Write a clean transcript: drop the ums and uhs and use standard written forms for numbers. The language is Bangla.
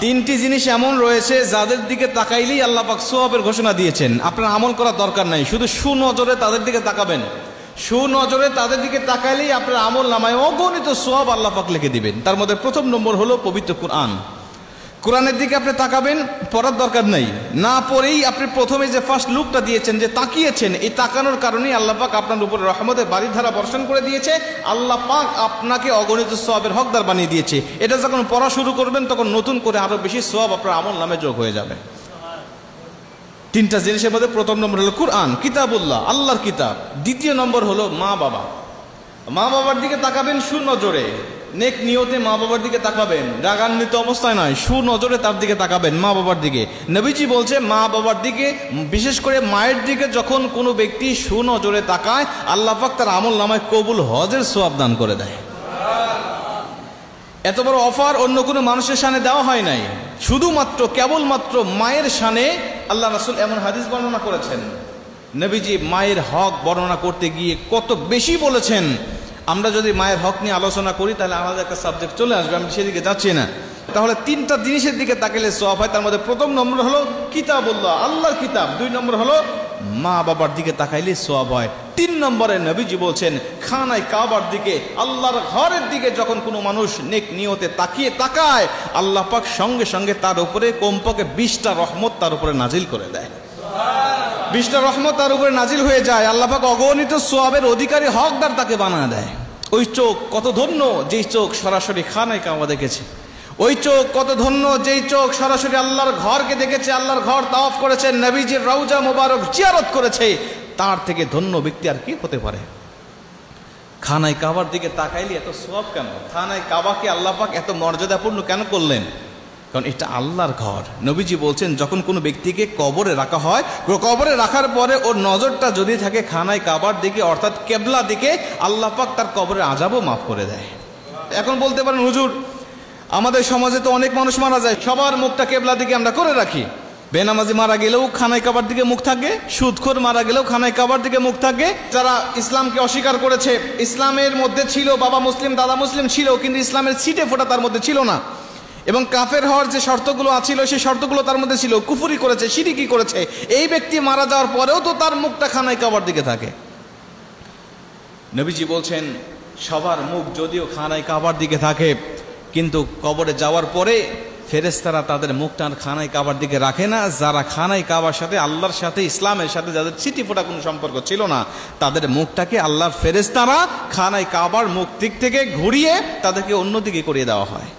তিনটি জিনিস এমন রয়েছে যাদের দিকে তাকাইলেই আল্লাহ পাক সওয়াবের ঘোষণা দিয়েছেন। আপনার আমল করার দরকার নাই, শুধু সুনজরে তাদের দিকে তাকাবেন। সুনজরে তাদের দিকে তাকাইলেই আপনার আমল নামায় অগণিত সওয়াব আল্লাহ পাক লিখে দিবেন। তার মধ্যে প্রথম নম্বর হলো পবিত্র কোরআন। কোরআনের দিকে আপনি তাকাবেন, পড়ার দরকার নেই, না পড়েই আপনি প্রথমে যে ফার্স্ট লুকটা দিয়েছেন, যে তাকিয়েছেন, এই তাকানোর কারণেই আল্লাহ পাক আপনার উপরে রহমতের বাড়িধারা বর্ষণ করে দিয়েছে। আল্লাহ পাক আপনাকে অগণিত সওয়াবের হকদার বানিয়ে দিয়েছে। এটা যখন পড়া শুরু করবেন তখন নতুন করে আরো বেশি সওয়াব আপনার আমল নামে যোগ হয়ে যাবে। তিনটা জিনিসের মধ্যে প্রথম নম্বর হলো কোরআন, কিতাবুল্লাহ, আল্লাহর কিতাব। দ্বিতীয় নম্বর হলো মা বাবা। মা বাবার দিকে তাকাবেন সুনজরে, নেক নিয়তে মা বাবার দিকে তাকাবেন, রাগান্বিত অবস্থায় নয়, সুনজরে তার দিকে তাকাবেন, মা বাবার দিকে। নবীজি বলছে মা বাবার দিকে, বিশেষ করে মায়ের দিকে যখন কোনো ব্যক্তি সুনজরে তাকায়, আল্লাহ পাক তার আমল নামায় কবুল হজের সওয়াব দান করে দেয়। এত বড় অফার অন্য কোনো মানুষের শানে দেওয়া হয় নাই, শুধুমাত্র কেবলমাত্র মায়ের শানে আল্লাহ রাসূল এমন হাদিস বর্ণনা করেছেন। নবীজি মায়ের হক বর্ণনা করতে গিয়ে কত বেশি বলেছেন। আমরা যদি মায়ের হক নিয়ে আলোচনা করি তাহলে আমাদের একটা সাবজেক্ট চলে আসবে, আমি সেদিকে যাচ্ছি না। তাহলে তিনটা জিনিসের দিকে তাকালে সওয়াব হয়। তার মধ্যে প্রথম নম্বর হলো কিতাবুল্লাহ, আল্লাহর কিতাব। দুই নম্বর হলো মা বাবার দিকে তাকাইলে সওয়াব হয়। তিন নম্বরে নবীজি বলছেন খানায় কাবার দিকে, আল্লাহর ঘরের দিকে যখন কোনো মানুষ নেক নিয়তে তাকায়, আল্লাহ পাক সঙ্গে সঙ্গে তার উপরে কমপক্ষে 20টা রহমত তার উপরে নাজিল করে দেয়। 20টা রহমত তার উপরে নাজিল হয়ে যায়। আল্লাহ পাক অগণিত সওয়াবের অধিকারী, হকদার তাকে বানায় দেয়। ওই চোখ কত ধন্য যেই চোখ সরাসরি খানায় কাবা দেখেছে। ওই চোখ কত ধন্য যেই চোখ সরাসরি আল্লাহর ঘরকে দেখেছে, আল্লাহর ঘর তাওয়াফ করেছে, নবীজির রওজা মোবারক জিয়ারত করেছে। তার থেকে ধন্য ব্যক্তি আর কি হতে পারে? খানায় কাবার দিকে তাকাইলে এত সওয়াব কেন? খানায় কাবাকে আল্লাহ পাক এত মর্যাদাপূর্ণ কেন করলেন? কারণ এটা আল্লাহর ঘর। নবীজি বলছেন যখন কোনো ব্যক্তিকে কবরে রাখা হয়, কবরে রাখার পরে ওর নজরটা যদি থাকে খানায় কাবার দিকে, অর্থাৎ কেবলা দিকে, আল্লাহ পাক তার কবরের আযাবও মাফ করে দেয়। এখন বলতে পারেন হুজুর আমাদের সমাজে তো অনেক মানুষ মারা যায়, সবার মুখটা কেবলা দিকে আমরা করে রাখি। বেনামাজি মারা গেলেও খানায় কাবার দিকে মুখ থাকে, সুদখোর মারা গেলেও খানায় কাবার দিকে মুখ থাকে। যারা ইসলামকে অস্বীকার করেছে, ইসলামের মধ্যে ছিল, বাবা মুসলিম দাদা মুসলিম ছিল, কিন্তু ইসলামের ছিটে ফোঁটা তার মধ্যে ছিল না, এবং কাফের হওয়ার যে শর্তগুলো আছিল সেই শর্তগুলো তার মধ্যে ছিল, কুফরি করেছে, শিরকি করেছে, এই ব্যক্তি মারা যাওয়ার পরেও তো তার মুখটা খানায় কাবার দিকে থাকে। নবীজি বলছেন সবার মুখ যদিও খানায় কাবার দিকে থাকে, কিন্তু কবরে যাওয়ার পরে ফেরেশতারা তাদের মুখটা খানায় কাবার দিকে রাখে না। যারা খানায় কাবার সাথে, আল্লাহর সাথে, ইসলামের সাথে যাদের ছিটি ফোটা কোনো সম্পর্ক ছিল না, তাদের মুখটাকে আল্লাহর ফেরেশতারা খানায় কাবার মুখ দিক থেকে ঘুরিয়ে তাদেরকে অন্যদিকে করিয়ে দেওয়া হয়।